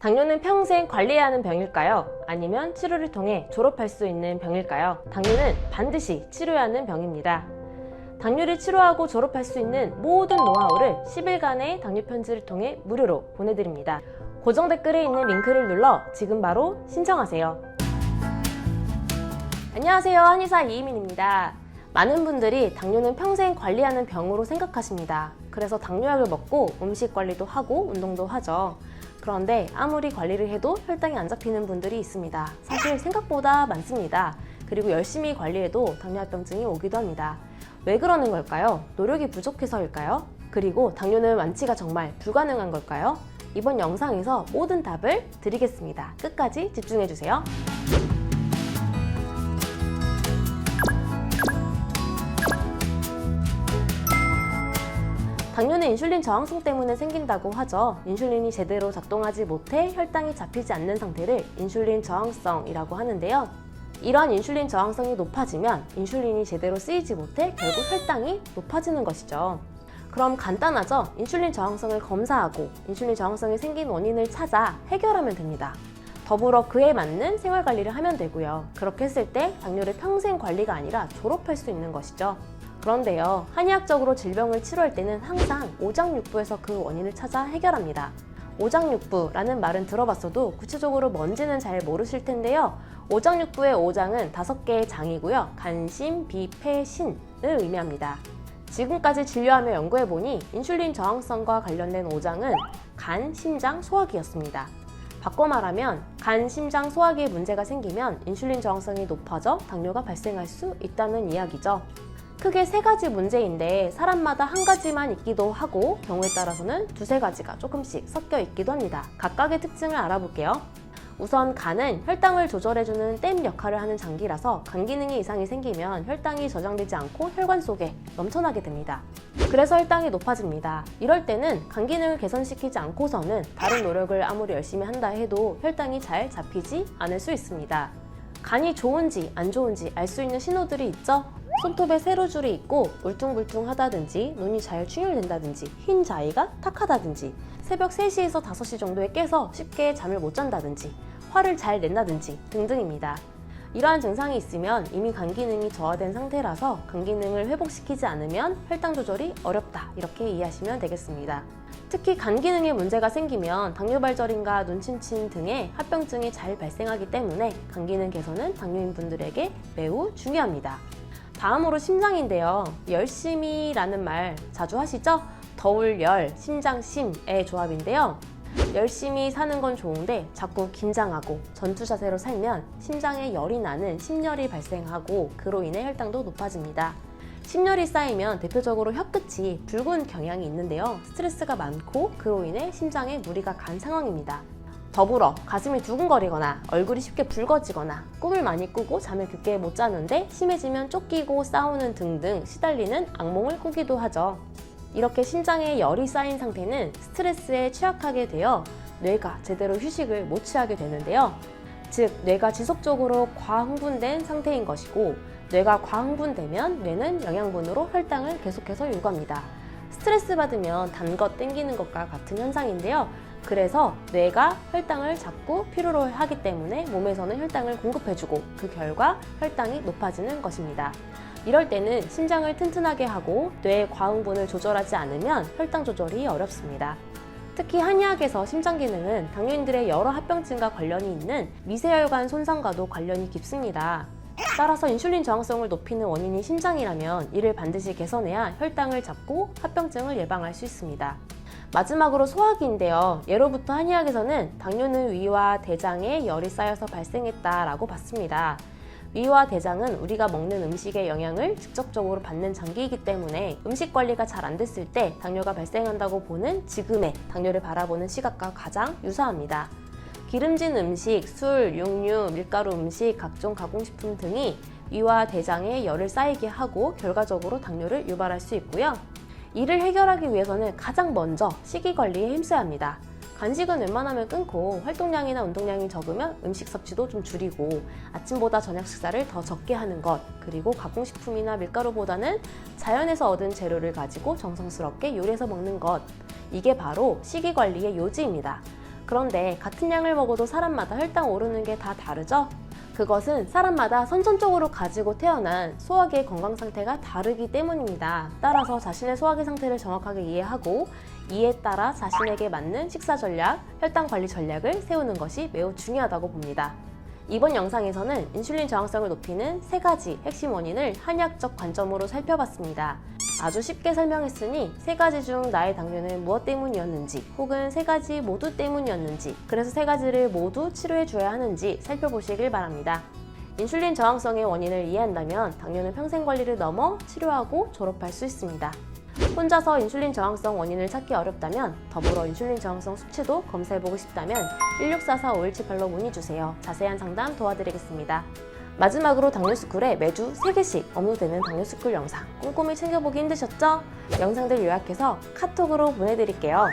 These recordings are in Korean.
당뇨는 평생 관리해야 하는 병일까요? 아니면 치료를 통해 졸업할 수 있는 병일까요? 당뇨는 반드시 치료해야 하는 병입니다. 당뇨를 치료하고 졸업할 수 있는 모든 노하우를 10일간의 당뇨 편지를 통해 무료로 보내드립니다. 고정 댓글에 있는 링크를 눌러 지금 바로 신청하세요. 안녕하세요, 한의사 이희민입니다. 많은 분들이 당뇨는 평생 관리하는 병으로 생각하십니다. 그래서 당뇨약을 먹고 음식 관리도 하고 운동도 하죠. 그런데 아무리 관리를 해도 혈당이 안 잡히는 분들이 있습니다. 사실 생각보다 많습니다. 그리고 열심히 관리해도 당뇨합병증이 오기도 합니다. 왜 그러는 걸까요? 노력이 부족해서일까요? 그리고 당뇨는 완치가 정말 불가능한 걸까요? 이번 영상에서 모든 답을 드리겠습니다. 끝까지 집중해주세요. 당뇨는 인슐린 저항성 때문에 생긴다고 하죠. 인슐린이 제대로 작동하지 못해 혈당이 잡히지 않는 상태를 인슐린 저항성이라고 하는데요. 이러한 인슐린 저항성이 높아지면 인슐린이 제대로 쓰이지 못해 결국 혈당이 높아지는 것이죠. 그럼 간단하죠? 인슐린 저항성을 검사하고 인슐린 저항성이 생긴 원인을 찾아 해결하면 됩니다. 더불어 그에 맞는 생활관리를 하면 되고요. 그렇게 했을 때 당뇨를 평생 관리가 아니라 졸업할 수 있는 것이죠. 그런데요, 한의학적으로 질병을 치료할 때는 항상 오장육부에서 그 원인을 찾아 해결합니다. 오장육부라는 말은 들어봤어도 구체적으로 뭔지는 잘 모르실 텐데요. 오장육부의 오장은 5개의 장이고요. 간, 심, 비, 폐, 신을 의미합니다. 지금까지 진료하며 연구해보니 인슐린 저항성과 관련된 오장은 간, 심장, 소화기였습니다. 바꿔 말하면 간, 심장, 소화기에 문제가 생기면 인슐린 저항성이 높아져 당뇨가 발생할 수 있다는 이야기죠. 크게 3가지 문제인데 사람마다 한 가지만 있기도 하고 경우에 따라서는 2-3가지가 조금씩 섞여 있기도 합니다. 각각의 특징을 알아볼게요. 우선 간은 혈당을 조절해주는 댐 역할을 하는 장기라서 간 기능에 이상이 생기면 혈당이 저장되지 않고 혈관 속에 넘쳐나게 됩니다. 그래서 혈당이 높아집니다. 이럴 때는 간 기능을 개선시키지 않고서는 다른 노력을 아무리 열심히 한다 해도 혈당이 잘 잡히지 않을 수 있습니다. 간이 좋은지 안 좋은지 알 수 있는 신호들이 있죠? 손톱에 세로줄이 있고 울퉁불퉁하다든지 눈이 잘 충혈된다든지 흰 자위가 탁하다든지 새벽 3시에서 5시 정도에 깨서 쉽게 잠을 못 잔다든지 화를 잘 낸다든지 등등입니다. 이러한 증상이 있으면 이미 간 기능이 저하된 상태라서 간 기능을 회복시키지 않으면 혈당 조절이 어렵다, 이렇게 이해하시면 되겠습니다. 특히 간 기능에 문제가 생기면 당뇨 발전인가 눈침침 등의 합병증이 잘 발생하기 때문에 간 기능 개선은 당뇨인 분들에게 매우 중요합니다. 다음으로 심장인데요. 열심히라는 말 자주 하시죠? 더울 열, 심장 심의 조합인데요. 열심히 사는 건 좋은데 자꾸 긴장하고 전투 자세로 살면 심장에 열이 나는 심열이 발생하고 그로 인해 혈당도 높아집니다. 심열이 쌓이면 대표적으로 혀끝이 붉은 경향이 있는데요. 스트레스가 많고 그로 인해 심장에 무리가 간 상황입니다. 더불어 가슴이 두근거리거나 얼굴이 쉽게 붉어지거나 꿈을 많이 꾸고 잠을 깊게 못 자는데 심해지면 쫓기고 싸우는 등등 시달리는 악몽을 꾸기도 하죠. 이렇게 심장에 열이 쌓인 상태는 스트레스에 취약하게 되어 뇌가 제대로 휴식을 못 취하게 되는데요. 즉 뇌가 지속적으로 과흥분된 상태인 것이고 뇌가 과흥분되면 뇌는 영양분으로 혈당을 계속해서 요구합니다. 스트레스 받으면 단 것 땡기는 것과 같은 현상인데요. 그래서 뇌가 혈당을 자꾸 필요로 하기 때문에 몸에서는 혈당을 공급해주고 그 결과 혈당이 높아지는 것입니다. 이럴 때는 심장을 튼튼하게 하고 뇌의 과흥분을 조절하지 않으면 혈당 조절이 어렵습니다. 특히 한의학에서 심장 기능은 당뇨인들의 여러 합병증과 관련이 있는 미세혈관 손상과도 관련이 깊습니다. 따라서 인슐린 저항성을 높이는 원인이 심장이라면 이를 반드시 개선해야 혈당을 잡고 합병증을 예방할 수 있습니다. 마지막으로 소화기인데요. 예로부터 한의학에서는 당뇨는 위와 대장에 열이 쌓여서 발생했다라고 봤습니다. 위와 대장은 우리가 먹는 음식의 영향을 직접적으로 받는 장기이기 때문에 음식 관리가 잘 안 됐을 때 당뇨가 발생한다고 보는 지금의 당뇨를 바라보는 시각과 가장 유사합니다. 기름진 음식, 술, 육류, 밀가루 음식, 각종 가공식품 등이 위와 대장에 열을 쌓이게 하고 결과적으로 당뇨를 유발할 수 있고요. 이를 해결하기 위해서는 가장 먼저 식이 관리에 힘써야 합니다. 간식은 웬만하면 끊고 활동량이나 운동량이 적으면 음식 섭취도 좀 줄이고 아침보다 저녁 식사를 더 적게 하는 것, 그리고 가공식품이나 밀가루보다는 자연에서 얻은 재료를 가지고 정성스럽게 요리해서 먹는 것, 이게 바로 식이 관리의 요지입니다. 그런데 같은 양을 먹어도 사람마다 혈당 오르는 게 다 다르죠? 그것은 사람마다 선천적으로 가지고 태어난 소화기의 건강 상태가 다르기 때문입니다. 따라서 자신의 소화기 상태를 정확하게 이해하고 이에 따라 자신에게 맞는 식사 전략, 혈당 관리 전략을 세우는 것이 매우 중요하다고 봅니다. 이번 영상에서는 인슐린 저항성을 높이는 3가지 핵심 원인을 한의학적 관점으로 살펴봤습니다. 아주 쉽게 설명했으니 3가지 중 나의 당뇨는 무엇 때문이었는지 혹은 3가지 모두 때문이었는지, 그래서 3가지를 모두 치료해 줘야 하는지 살펴보시길 바랍니다. 인슐린 저항성의 원인을 이해한다면 당뇨는 평생 관리를 넘어 치료하고 졸업할 수 있습니다. 혼자서 인슐린 저항성 원인을 찾기 어렵다면 더불어 인슐린 저항성 수치도 검사해보고 싶다면 1644-5178로 문의주세요. 자세한 상담 도와드리겠습니다. 마지막으로 당뇨스쿨에 매주 3개씩 업로드되는 당뇨스쿨 영상 꼼꼼히 챙겨보기 힘드셨죠? 영상들 요약해서 카톡으로 보내드릴게요.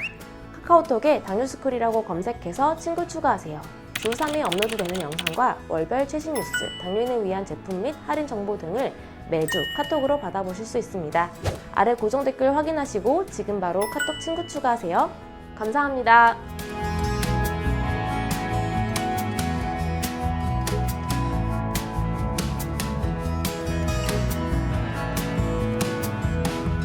카카오톡에 당뇨스쿨이라고 검색해서 친구 추가하세요. 주 3회 업로드되는 영상과 월별 최신 뉴스, 당뇨인을 위한 제품 및 할인 정보 등을 매주 카톡으로 받아보실 수 있습니다. 아래 고정 댓글 확인하시고 지금 바로 카톡 친구 추가하세요. 감사합니다.